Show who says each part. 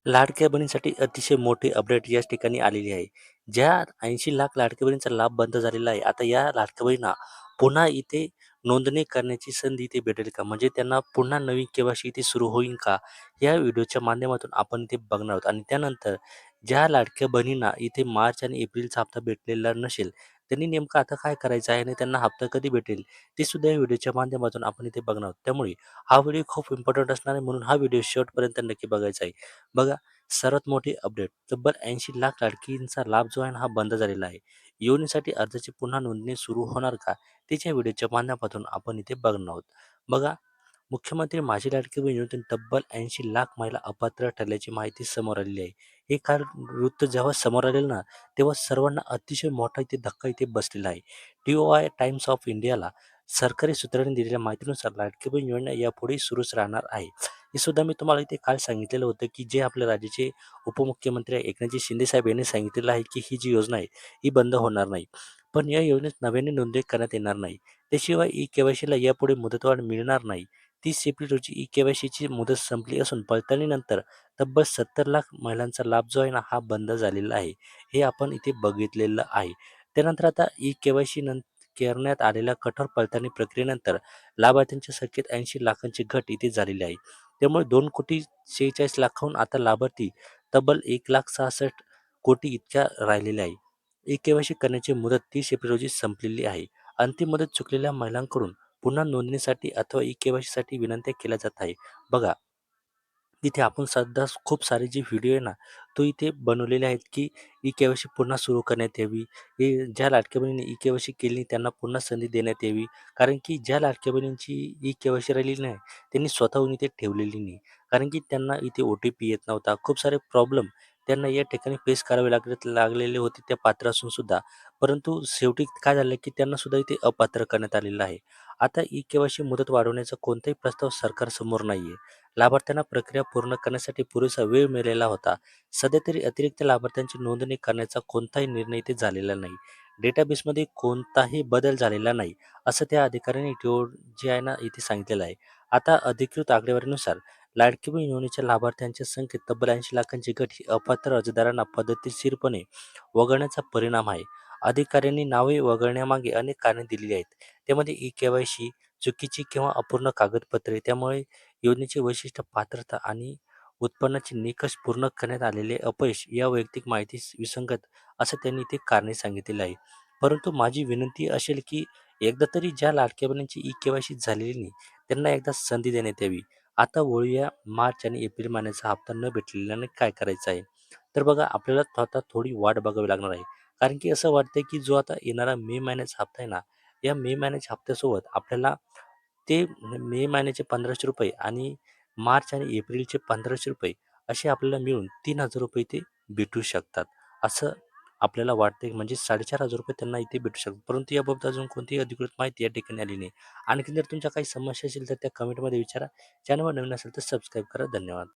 Speaker 1: लाडक्या बहिणीसाठी अतिशय मोठी अपडेट याच ठिकाणी आलेली आहे. ज्या 80,00,000 लाडक्या बहिणींचा लाभ बंद झालेला आहे. आता या लाडक्या बहिणींना पुन्हा इथे नोंदणी करण्याची संधी इथे भेटेल का? म्हणजे त्यांना पुन्हा नवीन के-वाय-सी इथे सुरू होईल का? या व्हिडिओच्या माध्यमातून आपण इथे बघणार आहोत. आणि त्यानंतर ज्या लाडक्या बहिणींना इथे मार्च आणि एप्रिलचा हप्ता भेटलेला नसेल, त्यांनी नेमकं आता काय करायचं आहे आणि त्यांना हप्ता कधी भेटेल, ते सुद्धा या व्हिडिओच्या माध्यमातून आपण इथे बघणार आहोत. त्यामुळे हा व्हिडिओ खूप इम्पोर्टंट असणार आहे, म्हणून हा व्हिडिओ शेवटपर्यंत नक्की बघायचा आहे. बघा, सर्वात मोठी अपडेट तब्बल 80,00,000 लाडकींचा लाभ जो आहे ना हा बंद झालेला आहे. योजनेसाठी अर्जाची पुन्हा नोंदणी सुरू होणार का? त्याच्या व्हिडिओच्या माध्यमातून आपण इथे बघणार आहोत. बघा, मुख्यमंत्री माझी लाडकी बहीण योजनेतून तब्बल 80,00,000 महिला अपात्र ठरल्याची माहिती समोर आलेली आहे. हे काल वृत्त जेव्हा समोर आलेलं ना, तेव्हा सर्वांना अतिशय मोठा इथे धक्का इथे बसलेला आहे. TOI टाइम्स ऑफ इंडियाला सरकारी सूत्रांनी दिलेल्या माहितीनुसार लाडकी बहीण योजना यापुढे सुरूच राहणार आहे. हे सुद्धा मी तुम्हाला इथे काल सांगितलेलं होतं, की जे आपल्या राज्याचे उपमुख्यमंत्री एकनाथजी शिंदे साहेब यांनी सांगितलेलं आहे, की ही जी योजना आहे ही बंद होणार नाही. पण या योजनेत नव्याने नोंदणी करण्यात येणार नाही. त्याशिवाय ई-के-वाय-सीला यापुढे मुदतवाढ मिळणार नाही. 30 एप्रिल रोजी ई-के-वाय-सीची मुदत संपली असून पडताळणीनंतर तब्बल 70,00,000 महिलांचा लाभ जो आहे ना हा बंद झालेला आहे. हे आपण इथे बघितलेलं आहे. त्यानंतर आता ई-के-वाय-सी करण्यात आलेल्या कठोर पडताळणी प्रक्रियेनंतर लाभार्थ्यांच्या संख्येत 80,00,000ची घट इथे झालेली आहे. त्यामुळे 2,46,00,000हून आता लाभार्थी तब्बल 1,66,00,000 इतक्या राहिलेल्या आहे. ई-के-वाय-सी करण्याची मुदत 30 एप्रिल रोजी संपलेली आहे. अंतिम मुदत चुकलेल्या महिलांकडून पुन्हा नोंदणीसाठी अथवा ई-के-वाय-सीसाठी विनंत्या केल्या जात आहे. बघा, इथे आपण सध्या खूप सारे जे व्हिडिओ आहे ना, तो इथे बनवलेले आहेत, की ई-के-वाय-सी पुन्हा सुरू करण्यात यावी. हे ज्या लाडक्या बहिणींनी ई-के-वाय-सी केली नाही, त्यांना पुन्हा संधी देण्यात यावी. कारण की ज्या लाडक्या बहिणींची ई-के-वाय-सी राहिलेली नाही, त्यांनी स्वतःहून इथे ठेवलेली नाही. कारण की त्यांना इथे ओ-टी-पी येत नव्हता. खूप सारे प्रॉब्लेम त्यांना या ठिकाणी फेस करावे लागलेले होते, त्या पात्र असून सुद्धा. परंतु शेवटी काय झालं, की त्यांना सुद्धा इथे अपात्र करण्यात आलेलं आहे. आता ई-के-वाय-सी मुदत वाढवण्याचा कोणताही प्रस्ताव सरकारसमोर नाहीये. लाभार्थ्यांना प्रक्रिया पूर्ण करण्यासाठी पुरेसा वेळ मिळालेला होता. सध्या तरी अतिरिक्त लाभार्थ्यांची नोंदणी करण्याचा कोणताही निर्णय इथे झालेला नाही. डेटाबेसमध्ये कोणताही बदल झालेला नाही, असं त्या अधिकाऱ्यांनी जे आहे ना इथे सांगितलेलं आहे. आता अधिकृत आकडेवारीनुसार लाडकी बहीण योजनेच्या लाभार्थ्यांच्या संख्येत तब्बल 80,00,000ची घट ही अपात्र अर्जदारांना पद्धतशीरपणे वगळण्याचा परिणाम आहे. अधिकाऱ्यांनी नावे वगळण्यामागे अनेक कारणे दिलेली आहेत. त्यामध्ये ई-के-वाय-सी, चुकीची किंवा अपूर्ण कागदपत्रे, त्यामुळे योजनेचे वैशिष्ट्य, पात्रता आणि उत्पन्नाचे निकष पूर्ण करण्यात आलेले अपयश, या वैयक्तिक माहिती विसंगत, असं त्यांनी ते कारणे सांगितलेलं आहे. परंतु माझी विनंती असेल, की एकदा तरी ज्या लाडक्या बहिणींची ई-के-वाय-सी झालेली नाही, त्यांना एकदा संधी देण्यात यावी. आता वळूया मार्च आणि एप्रिल महिन्याचा हप्ता न भेटलेल्याने काय करायचं आहे. तर बघा, आपल्याला आता थोडी वाट बघावी लागणार आहे. कारण की असं वाटतंय, की जो आता येणारा मे महिन्याचा हप्ता आहे ना, या मे महिन्याच्या हप्त्यासोबत आपल्याला ते मे महिन्याचे ₹1,500 आणि मार्च आणि एप्रिलचे ₹1,500 असे आपल्याला मिळून ₹3,000 ते भेटू शकतात. असं आपल्याला वाटतंय, म्हणजे ₹4,500 त्यांना इथे भेटू शकतात. परंतु याबाबत अजून कोणतीही अधिकृत माहिती या ठिकाणी आली नाही. आणखी जर तुमच्या काही समस्या असेल तर त्या कमेंटमध्ये विचारा. चॅनलवर नवीन असेल तर सबस्क्राईब करा. धन्यवाद.